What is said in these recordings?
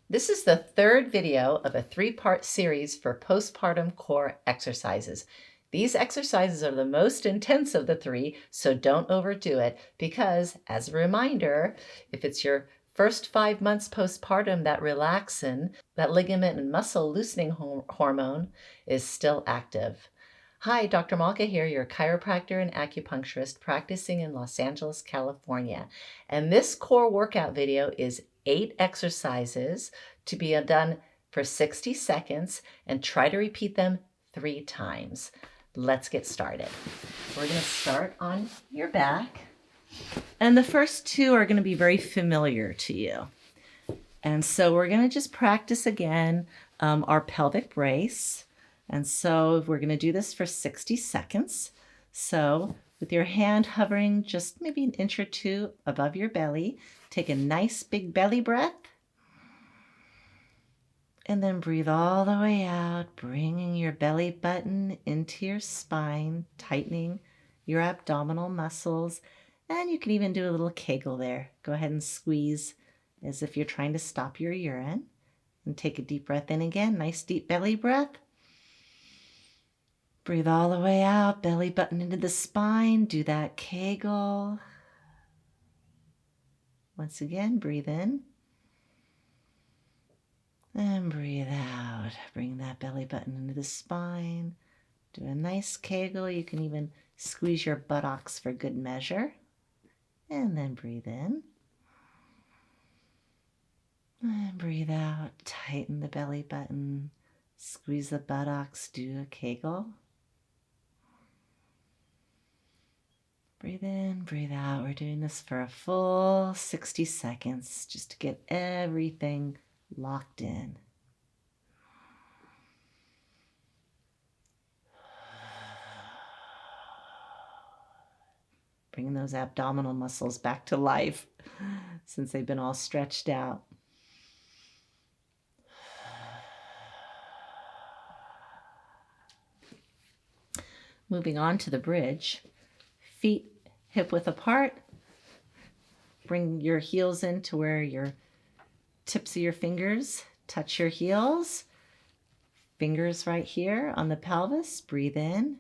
This is the third video of a three-part series for postpartum core exercises. These exercises are the most intense of the three, so don't overdo it because, as a reminder, if it's your first 5 months postpartum, that relaxin, that ligament and muscle loosening hormone, is still active. Hi, Dr. Malka here, your chiropractor and acupuncturist practicing in Los Angeles, California. And this core workout video is 8 exercises to be done for 60 seconds and try to repeat them 3 times. Let's get started. We're going to start on your back. And the first 2 are going to be very familiar to you. And so we're going to just practice again our pelvic brace. And so we're going to do this for 60 seconds. So with your hand hovering just maybe an inch or 2 above your belly, take a nice big belly breath. And then breathe all the way out, bringing your belly button into your spine, tightening your abdominal muscles. And you can even do a little kegel there. Go ahead and squeeze as if you're trying to stop your urine. And take a deep breath in again, nice deep belly breath. Breathe all the way out, belly button into the spine. Do that kegel. Once again, breathe in. And breathe out. Bring that belly button into the spine. Do a nice kegel. You can even squeeze your buttocks for good measure. And then breathe in. And breathe out. Tighten the belly button. Squeeze the buttocks. Do a kegel. Breathe in, breathe out. We're doing this for a full 60 seconds just to get everything locked in. Bringing those abdominal muscles back to life since they've been all stretched out. Moving on to the bridge. Feet hip width apart. Bring your heels in to where your tips of your fingers touch your heels. Fingers right here on the pelvis. Breathe in.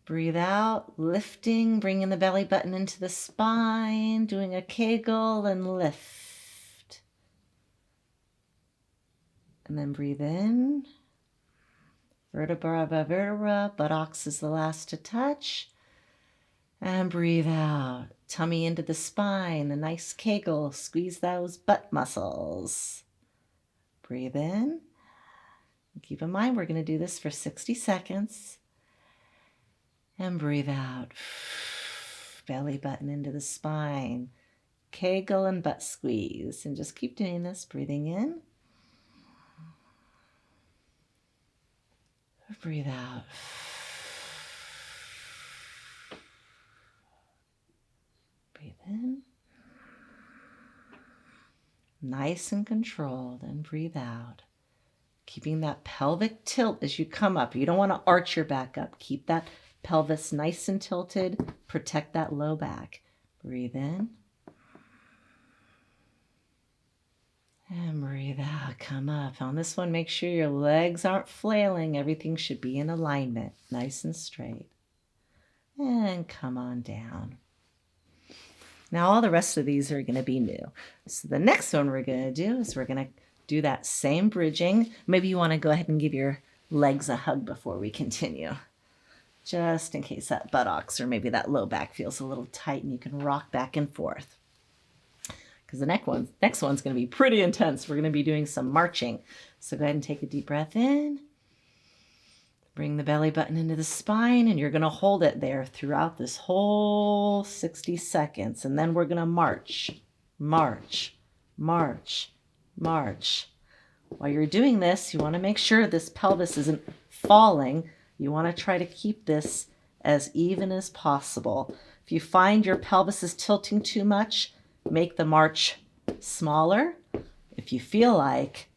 Breathe out, lifting, bringing the belly button into the spine, doing a kegel and lift. And then breathe in. Vertebra above vertebra, buttocks is the last to touch. And breathe out. Tummy into the spine, a nice kegel. Squeeze those butt muscles. Breathe in. Keep in mind, we're going to do this for 60 seconds. And breathe out. Belly button into the spine. Kegel and butt squeeze. And just keep doing this, breathing in. Breathe out. Breathe in. Nice and controlled, and breathe out. Keeping that pelvic tilt as you come up. You don't want to arch your back up. Keep that pelvis nice and tilted. Protect that low back. Breathe in. And breathe out, come up. On this one, make sure your legs aren't flailing. Everything should be in alignment, nice and straight. And come on down. Now all the rest of these are going to be new. So the next one we're going to do is we're going to do that same bridging. Maybe you want to go ahead and give your legs a hug before we continue. Just in case that buttocks or maybe that low back feels a little tight and you can rock back and forth. Because the next one's going to be pretty intense. We're going to be doing some marching. So go ahead and take a deep breath in. Bring the belly button into the spine, and you're going to hold it there throughout this whole 60 seconds. And then we're going to march, march, march, march. While you're doing this, you want to make sure this pelvis isn't falling. You want to try to keep this as even as possible. If you find your pelvis is tilting too much, make the march smaller. If you feel like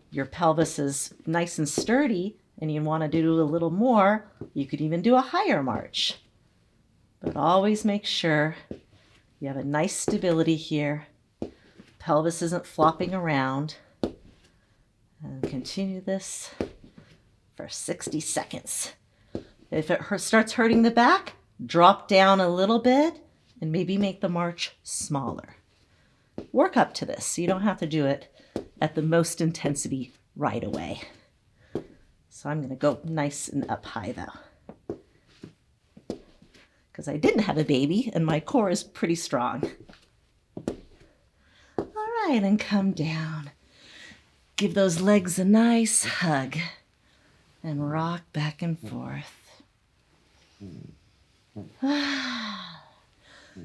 your pelvis is nice and sturdy and you want to do a little more, you could even do a higher march. But always make sure you have a nice stability here. pelvis isn't flopping around. And continue this for 60 seconds. If it starts hurting the back, drop down a little bit and maybe make the march smaller. Work up to this, so you don't have to do it at the most intensity right away. So I'm going to go nice and up high though, because I didn't have a baby and my core is pretty strong. All right, and come down. Give those legs a nice hug and rock back and forth.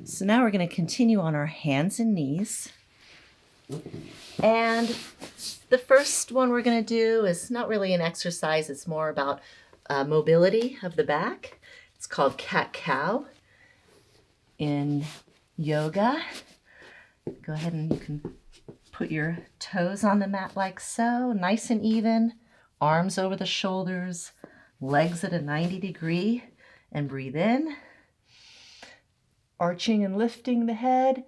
So now we're going to continue on our hands and knees. And the first one we're going to do is not really an exercise. It's more about mobility of the back. It's called cat-cow in yoga. Go ahead and you can put your toes on the mat like so, nice and even, arms over the shoulders, legs at a 90 degree, and breathe in, arching and lifting the head,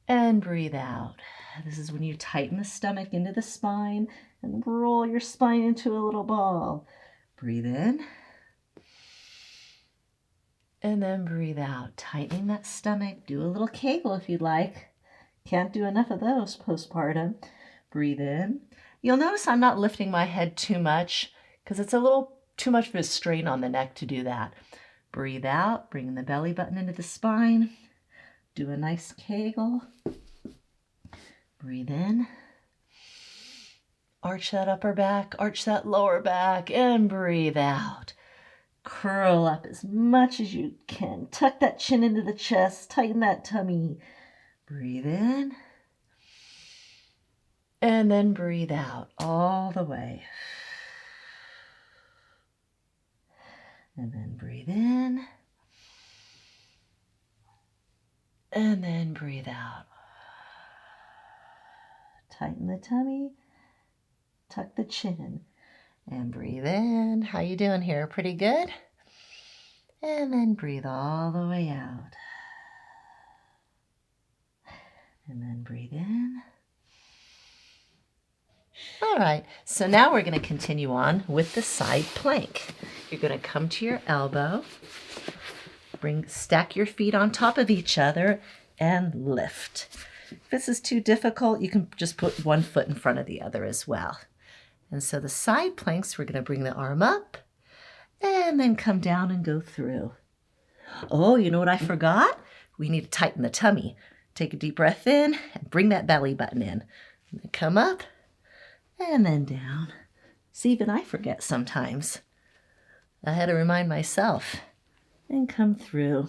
and breathe out. This is when you tighten the stomach into the spine and roll your spine into a little ball. Breathe in, and then breathe out, tightening that stomach. Do a little Kegel if you'd like. Can't do enough of those postpartum. Breathe in. You'll notice I'm not lifting my head too much because it's a little too much of a strain on the neck to do that. Breathe out, bring the belly button into the spine. Do a nice Kegel. Breathe in. Arch that upper back, arch that lower back, and breathe out. Curl up as much as you can. Tuck that chin into the chest, tighten that tummy. Breathe in, and then breathe out all the way. And then breathe in, and then breathe out. Tighten the tummy, tuck the chin, and breathe in. How you doing here? Pretty good? And then breathe all the way out. And then breathe in. All right, so now we're going to continue on with the side plank. You're going to come to your elbow, stack your feet on top of each other, and lift. If this is too difficult, you can just put one foot in front of the other as well. And so the side planks, we're going to bring the arm up and then come down and go through. Oh, you know what I forgot? We need to tighten the tummy. Take a deep breath in and bring that belly button in. And then come up and then down. See, even I forget sometimes. I had to remind myself. And come through.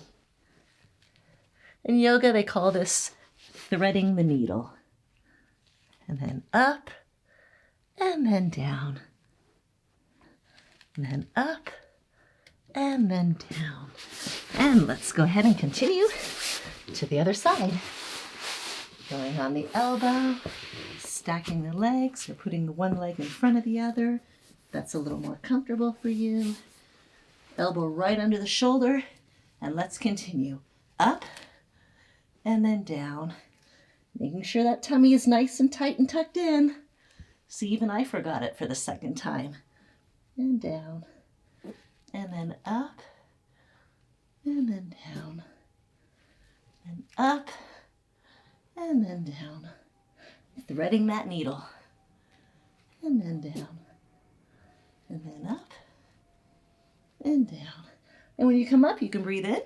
In yoga, they call this threading the needle. And then up and then down. And then up and then down. And let's go ahead and continue to the other side. Going on the elbow, stacking the legs, or putting the one leg in front of the other. That's a little more comfortable for you. Elbow right under the shoulder, and let's continue. Up, and then down. Making sure that tummy is nice and tight and tucked in. See, even I forgot it for the second time. And down, and then up, and then down, and up, and then down. Threading that needle. And then down, and then up, and down. And when you come up, you can breathe in.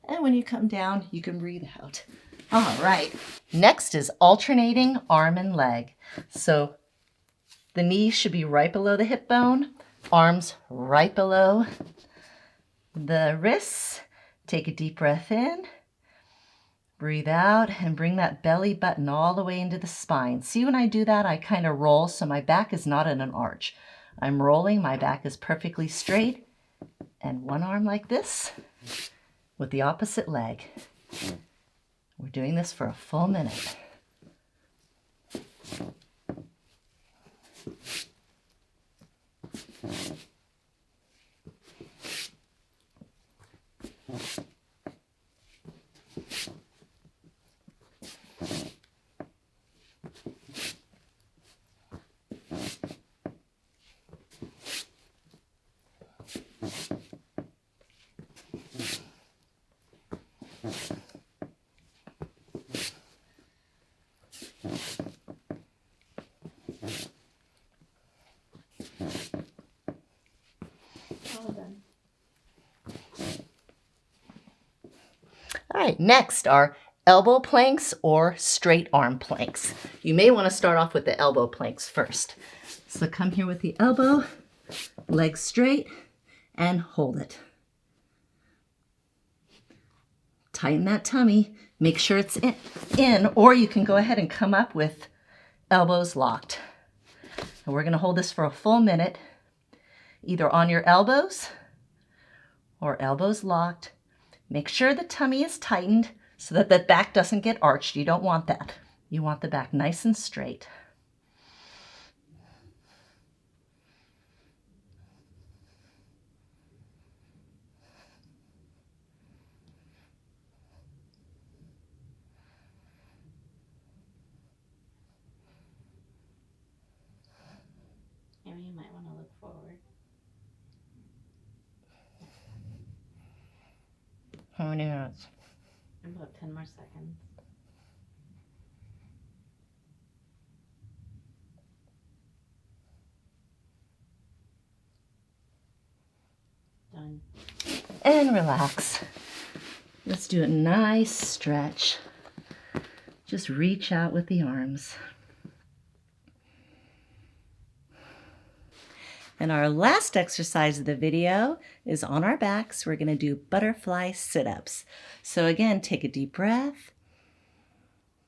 And when you come down, you can breathe out. All right. Next is alternating arm and leg. So the knees should be right below the hip bone, arms right below the wrists. Take a deep breath in, breathe out, and bring that belly button all the way into the spine. See, when I do that, I kind of roll, so my back is not in an arch. I'm rolling, my back is perfectly straight, and one arm like this with the opposite leg. We're doing this for a full minute. All right, next are elbow planks or straight arm planks. You may want to start off with the elbow planks first. So come here with the elbow, legs straight, and hold it. Tighten that tummy. Make sure it's in, or you can go ahead and come up with elbows locked. And we're going to hold this for a full minute, either on your elbows or elbows locked. Make sure the tummy is tightened so that the back doesn't get arched. You don't want that. You want the back nice and straight. Maybe you might want to look forward. How many minutes? About 10 more seconds. Done. And relax. Let's do a nice stretch. Just reach out with the arms. And our last exercise of the video is on our backs. We're going to do butterfly sit-ups. So again, take a deep breath.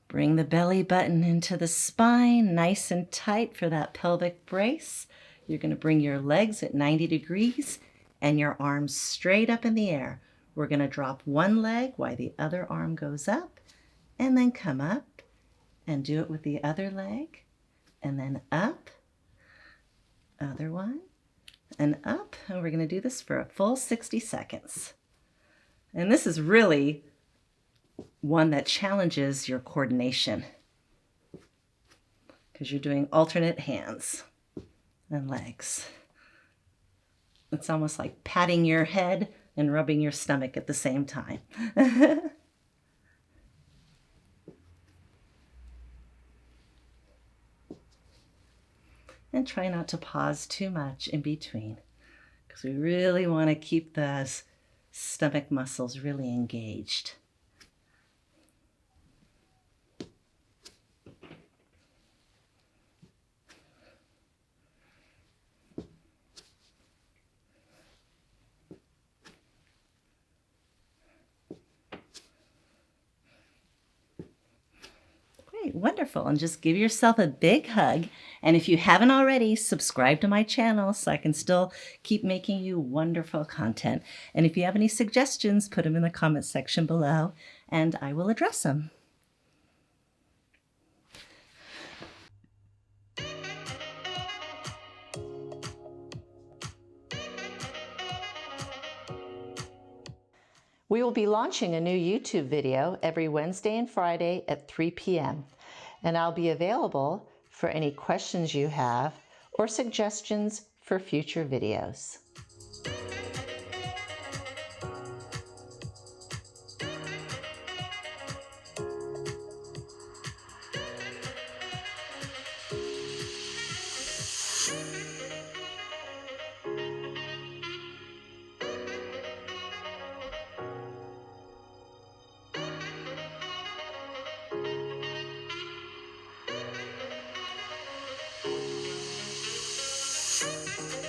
Bring the belly button into the spine, nice and tight for that pelvic brace. You're going to bring your legs at 90 degrees and your arms straight up in the air. We're going to drop one leg while the other arm goes up, and then come up and do it with the other leg, and then up. Other one, and up, and we're going to do this for a full 60 seconds. And this is really one that challenges your coordination because you're doing alternate hands and legs. It's almost like patting your head and rubbing your stomach at the same time. And try not to pause too much in between because we really want to keep those stomach muscles really engaged. Great, wonderful. And just give yourself a big hug. And if you haven't already, subscribe to my channel so I can still keep making you wonderful content. And if you have any suggestions, put them in the comment section below and I will address them. We will be launching a new YouTube video every Wednesday and Friday at 3 p.m. And I'll be available for any questions you have or suggestions for future videos.